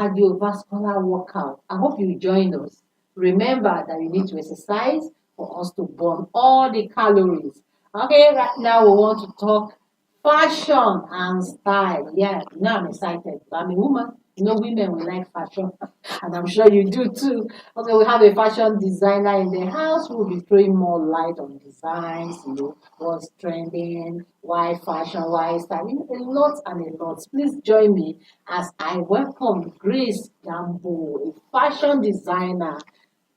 cardiovascular workout. I hope you join us. Remember that you need to exercise for us to burn all the calories. Okay, right now we want to talk fashion and style. Yeah, now I'm excited. I'm a woman. Women we like fashion, and I'm sure you do too. Okay, we have a fashion designer in the house who will be throwing more light on designs, what's trending, why fashion, why style, a lot and a lot. Please join me as I welcome Grace Gambo, a fashion designer,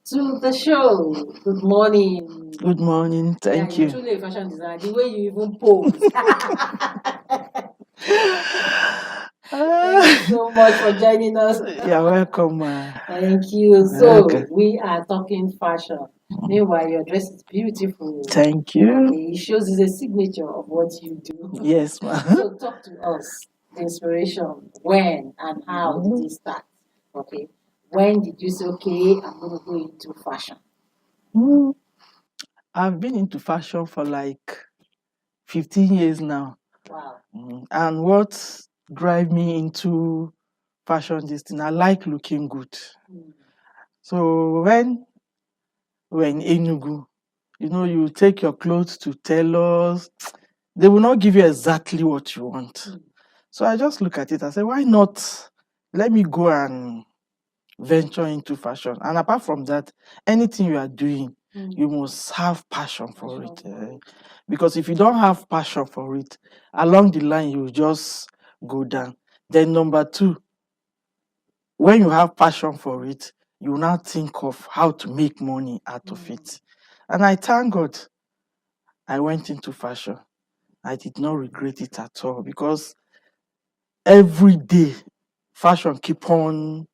to the show. Good morning. Good morning. Yeah, Thank you're you. truly a fashion designer. The way you even pose. Thank you so much for joining us. You're welcome. Thank you. Okay. So we are talking fashion. Meanwhile, your dress is beautiful. Thank you. Okay, it shows it's a signature of what you do. Yes, ma. So talk to us. The inspiration, when and how did it start? Okay. When did you say, okay, I'm gonna go into fashion? Mm, I've been into fashion for like 15 years now. Wow. And what drive me into fashion this thing, I like looking good. So when we're in Enugu, you take your clothes to tailors, they will not give you exactly what you want. So I just look at it and say, why not? Let me go and venture into fashion. And apart from that, anything you are doing, you must have passion for it. Because if you don't have passion for it, along the line, you just go down. Then number two, when you have passion for it, you will now think of how to make money out of it. And I thank God I went into fashion. I did not regret it at all because every day fashion keep on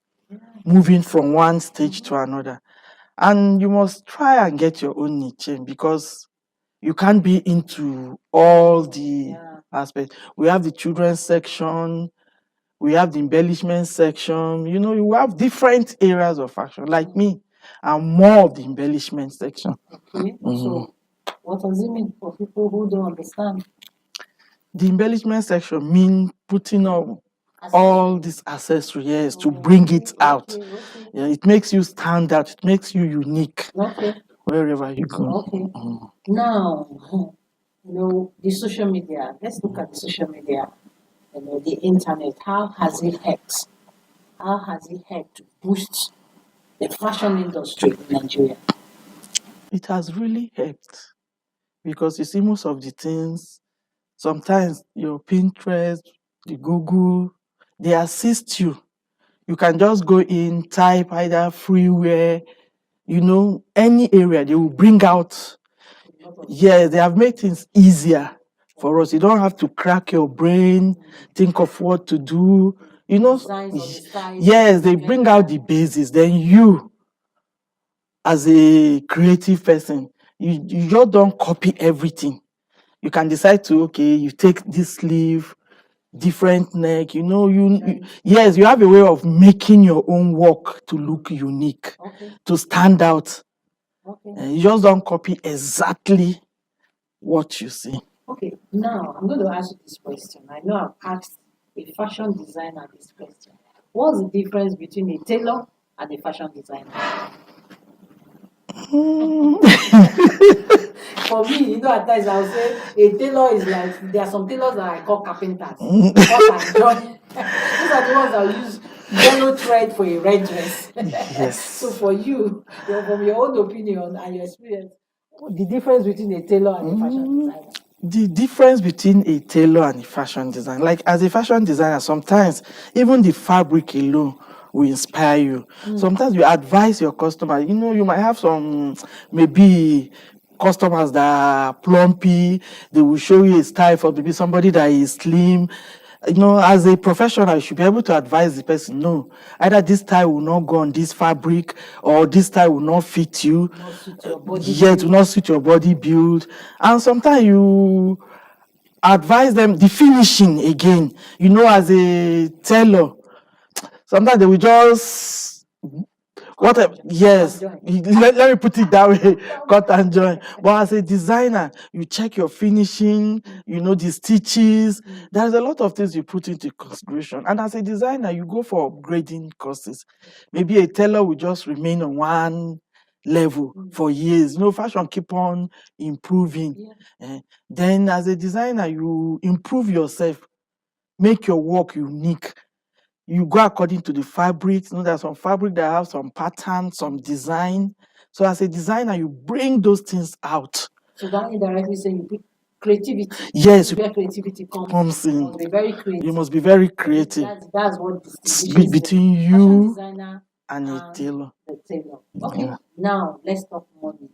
moving from one stage to another. And you must try and get your own niche because you can't be into all the aspects. We have the children's section, we have the embellishment section. You have different areas of fashion. Like me, I'm more of the embellishment section. Okay. So what does it mean for people who don't understand? The embellishment section means putting on all these accessories to bring it out. Yeah, it makes you stand out. It makes you unique wherever you go. Okay. Now, the social media. Let's look at the social media. The internet. How has it helped? How has it helped to boost the fashion industry in Nigeria? It has really helped because you see most of the things. Sometimes your Pinterest, the Google, they assist you. You can just go in, type either freeware, any area, they will bring out. Yeah, they have made things easier for us. You don't have to crack your brain, think of what to do. Yes, they bring out the basis. Then you, as a creative person, you just don't copy everything. You can decide to, okay, you take this sleeve, different neck, yes, you have a way of making your own work to look unique, to stand out. You just don't copy exactly what you see. Okay, now I'm going to ask you this question. I know I've asked a fashion designer this question. What's the difference between a tailor and a fashion designer? For me, at times I'll say a tailor is like, there are some tailors that I call carpenters. These are the ones that use yellow thread for a red dress. Yes. So for you, from your own opinion and your experience, the difference between a tailor and a fashion designer? The difference between a tailor and a fashion designer, like as a fashion designer, sometimes even the fabric alone will inspire you. Sometimes you advise your customer, you might have some maybe customers that are plumpy, they will show you a style for maybe somebody that is slim. As a professional, you should be able to advise the person, no, either this style will not go on this fabric or this style will not fit you. Yet will not suit your body build. And sometimes you advise them the finishing again. As a tailor, sometimes they will just Yes, let me put it that way, cut and join. But as a designer, you check your finishing, the stitches. There's a lot of things you put into consideration. And as a designer, you go for upgrading courses. Maybe a tailor will just remain on one level for years. Fashion keep on improving. Then as a designer, you improve yourself, make your work unique. You go according to the fabrics. There's some fabric that have some pattern, some design. So as a designer, you bring those things out. So that indirectly say you put creativity. Yes, where creativity comes in. You must be very creative. You must be very creative. That's what distinguishes between the you designer and a tailor. The tailor. Okay, now let's talk money.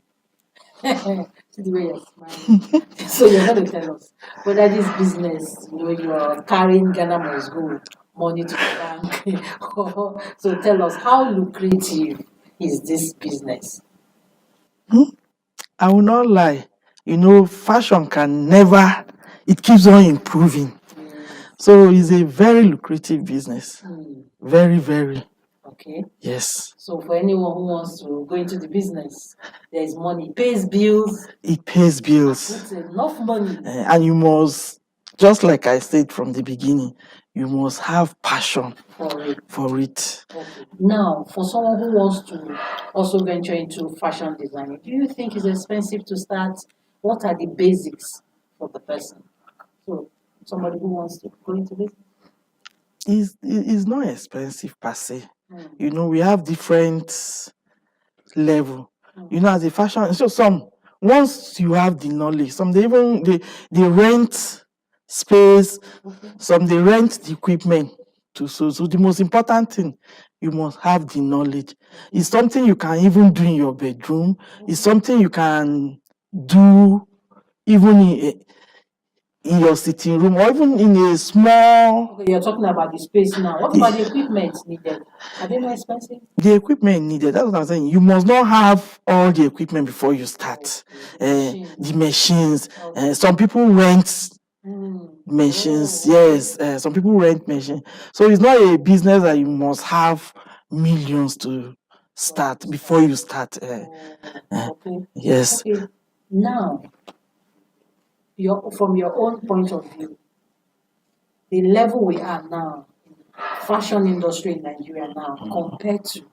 See the way you're smiling. So you're going to tell us whether this business, you're carrying Ghana must go money to the bank. So tell us, how lucrative is this business? I will not lie. Fashion can never, it keeps on improving. So it's a very lucrative business. Very, very. Okay. Yes. So for anyone who wants to go into the business, there is money. It pays bills. It pays bills. It's enough money. And you must, just like I said from the beginning, you must have passion for it. Okay. Now, for someone who wants to also venture into fashion designing, do you think it's expensive to start? What are the basics for the person? So somebody who wants to go into this? It's not expensive per se. We have different level. As a fashion, so once you have the knowledge, some they rent space, some they rent the equipment to so the most important thing, you must have the knowledge. It's something you can even do in your bedroom. It's something you can do even in your sitting room or even in a small. Okay, you're talking about the space now. What about the equipment needed? Are they more expensive? The equipment needed, that's what I'm saying. You must not have all the equipment before you start. The machines. Some people rent machines. Yes, some people rent machines. So it's not a business that you must have millions to start before you start. Okay. Yes. Okay. Now, from your own point of view, the level we are now, fashion industry in Nigeria now, compared to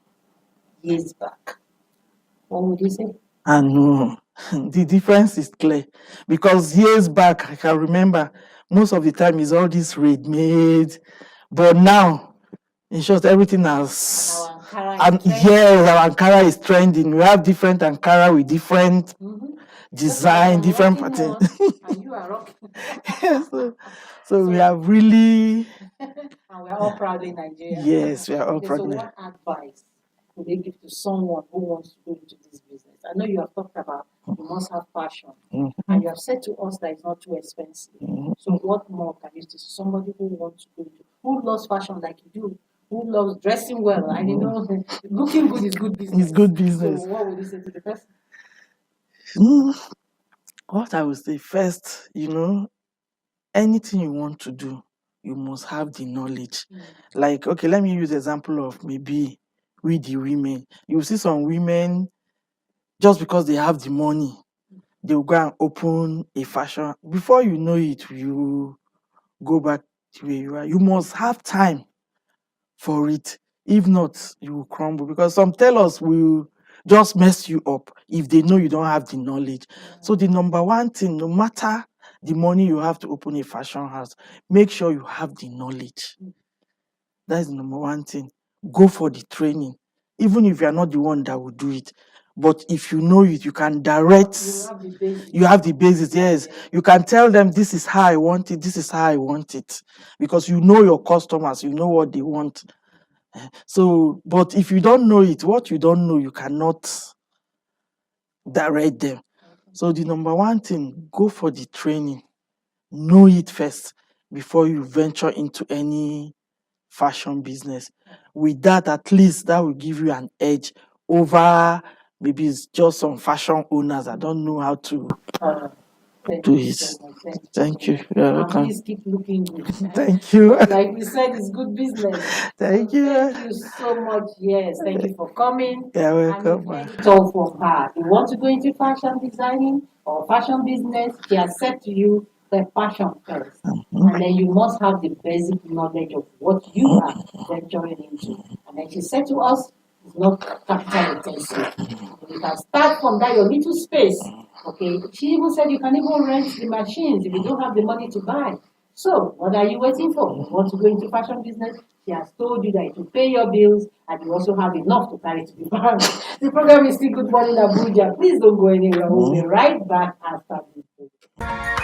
years back, what would you say? And the difference is clear, because years back, I can remember most of the time is all this ready-made, but now, in short, everything has. Our Ankara is trending. We have different Ankara with different design, different pattern. And you are rocking. so we have really. And we are all proud in Nigeria. Yes, we are all proud. So what advice would they give to someone who wants to go into this business? I know you have talked about you must have passion, and you have said to us that it's not too expensive. So what more can you say to somebody who wants to go into, who loves fashion like you do, who loves dressing well, and looking good is good business. It's good business. So what would you say to the person? What I would say first, anything you want to do, you must have the knowledge. Like, okay, let me use the example of maybe with the women. You see some women, just because they have the money, they will go and open a fashion. Before you know it, you go back to where you are. You must have time for it. If not, you will crumble, because some tailors will just mess you up if they know you don't have the knowledge. So the number one thing, no matter the money you have to open a fashion house, make sure you have the knowledge. That is the number one thing. Go for the training, even if you are not the one that will do it. But if you know it, you can direct. You have the basis. Yes, you can tell them, this is how I want it, this is how I want it, because you know your customers, you know what they want. So, but if you don't know it, what you don't know, you cannot direct them. So the number one thing, go for the training. Know it first before you venture into any fashion business. With that, at least that will give you an edge over maybe it's just some fashion owners that don't know how to. do it. Thank you. You're And welcome. please keep looking good. Thank you. Like we said, it's good business. Thank you. Thank you so much. Yes, thank you for coming. You're And welcome. you heard it all from her. You want to go into fashion designing or fashion business, she has said to you the passion first. And then you must have the basic knowledge of what you are venturing into. And then she said to us, it's not capital intensive. You can start from that your little space. Okay. She even said you can even rent the machines if you don't have the money to buy. So, what are you waiting for? You want to go into fashion business? She has told you that it will pay your bills and you also have enough to carry to the bank. The program is still Good Morning Abuja. Please don't go anywhere. We'll be right back after this.